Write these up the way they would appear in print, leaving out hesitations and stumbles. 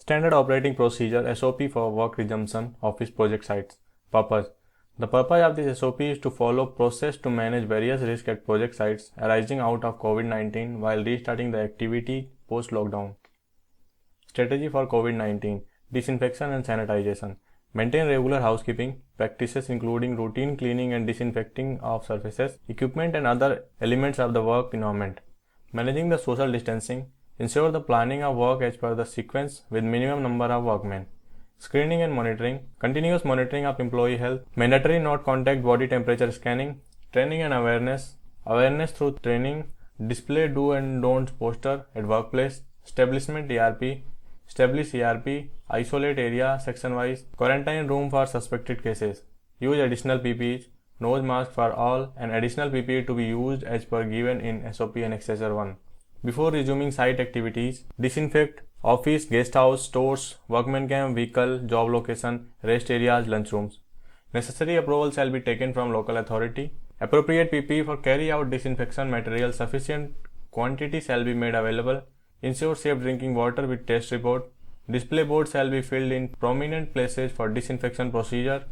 Standard Operating Procedure (SOP) for work resumption office project sites. Purpose: the purpose of this SOP is to follow process to manage various risks at project sites arising out of COVID-19 while restarting the activity post-lockdown. Strategy for COVID-19: disinfection and sanitization. Maintain regular housekeeping practices including routine cleaning and disinfecting of surfaces, equipment and other elements of the work environment. Managing the social distancing. Ensure the planning of work as per the sequence with minimum number of workmen. Screening and monitoring. Continuous monitoring of employee health. Mandatory not contact body temperature scanning. Training and awareness. Awareness through training. Display do and don'ts poster at workplace. Establishment ERP. Establish ERP. Isolate area section wise. Quarantine room for suspected cases. Use additional PPEs. Nose mask for all and additional PPE to be used as per given in SOP and Accessor 1. Before resuming site activities, disinfect office, guest house, stores, workman camp, vehicle, job location, rest areas, lunchrooms. Necessary approval shall be taken from local authority. Appropriate PPE for carry out disinfection material sufficient quantity shall be made available. Ensure safe drinking water with test report. Display board shall be filled in prominent places for disinfection procedure.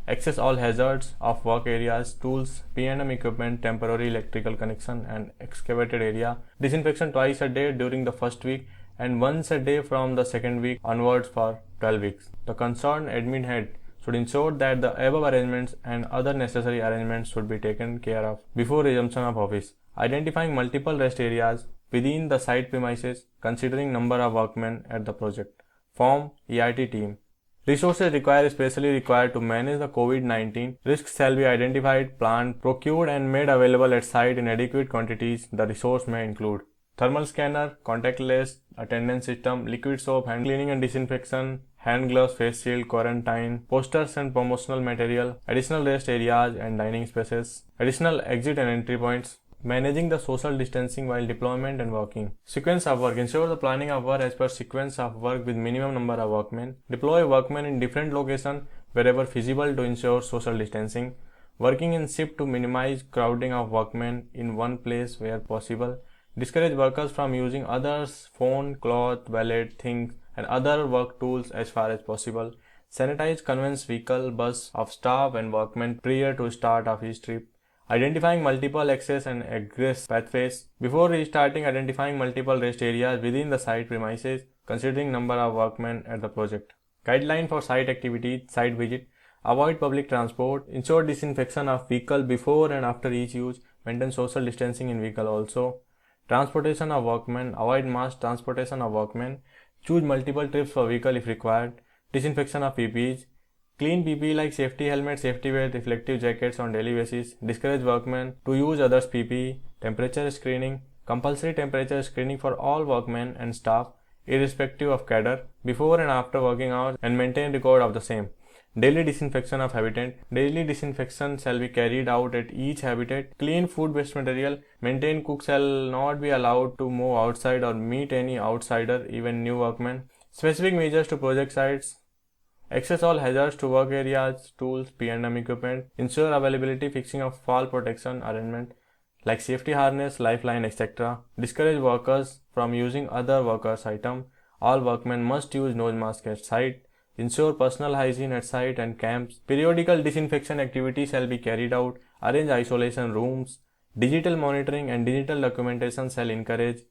Access all hazards of work areas, tools, P&M equipment, temporary electrical connection and excavated area. Disinfection twice a day during the first week and once a day from the second week onwards for 12 weeks. The concerned admin head should ensure that the above arrangements and other necessary arrangements should be taken care of before resumption of office. Identifying multiple rest areas within the site premises considering number of workmen at the project. Form EIT team. Resources especially required to manage the COVID-19 risks shall be identified, planned, procured and made available at site in adequate quantities. The resource may include thermal scanner, contactless attendance system, liquid soap, hand cleaning and disinfection, hand gloves, face shield, quarantine, posters and promotional material, additional rest areas and dining spaces, additional exit and entry points. Managing the social distancing while deployment and working. Sequence of work. Ensure the planning of work as per sequence of work with minimum number of workmen. Deploy workmen in different locations wherever feasible to ensure social distancing. Working in shift to minimize crowding of workmen in one place where possible. Discourage workers from using others' phone, cloth, wallet, things and other work tools as far as possible. Sanitize conveyance vehicle, bus of staff and workmen prior to start of each trip. Identifying multiple access and egress pathways. Before restarting, identifying multiple rest areas within the site premises, considering number of workmen at the project. Guideline for site activity, site visit. Avoid public transport. Ensure disinfection of vehicle before and after each use. Maintain social distancing in vehicle also. Transportation of workmen. Avoid mass transportation of workmen. Choose multiple trips for vehicle if required. Disinfection of PPEs. Clean PPE like safety helmet, safety wear, reflective jackets on daily basis. Discourage workmen to use others' PPE. Temperature screening. Compulsory temperature screening for all workmen and staff, irrespective of cadre, before and after working hours and maintain record of the same. Daily disinfection of habitat. Daily disinfection shall be carried out at each habitat. Clean food waste material. Maintain cook shall not be allowed to move outside or meet any outsider, even new workmen. Specific measures to project sites. Access all hazards to work areas, tools, P&M equipment. Ensure availability fixing of fall protection arrangement like safety harness, lifeline, etc. Discourage workers from using other workers' item. All workmen must use nose mask at site. Ensure personal hygiene at site and camps. Periodical disinfection activities shall be carried out. Arrange isolation rooms. Digital monitoring and digital documentation shall encourage.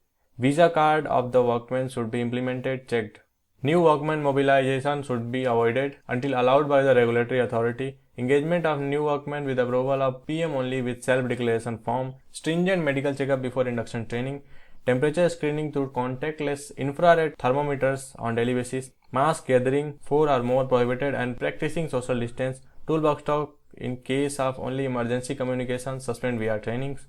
Visa card of the workmen should be implemented, checked. New workmen mobilization should be avoided until allowed by the regulatory authority. Engagement of new workmen with approval of PM only with self-declaration form. Stringent medical checkup before induction training. Temperature screening through contactless infrared thermometers on daily basis. Mass gathering 4 or more prohibited and practicing social distance. Toolbox talk in case of only emergency communication. Suspend VR trainings.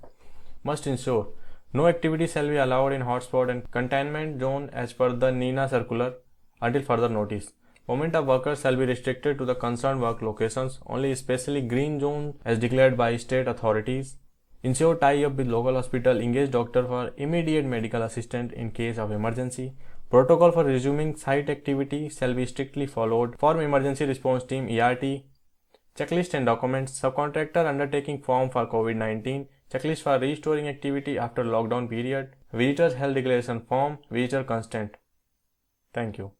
Must ensure no activity shall be allowed in hotspot and containment zone as per the NINA circular until further notice. Movement of workers shall be restricted to the concerned work locations, only especially green zone as declared by state authorities. Ensure tie-up with local hospital, engage doctor for immediate medical assistance in case of emergency. Protocol for resuming site activity shall be strictly followed. Form emergency response team ERT. Checklist and documents. Subcontractor undertaking form for COVID-19. Checklist for restoring activity after lockdown period. Visitors health declaration form. Visitor consent. Thank you.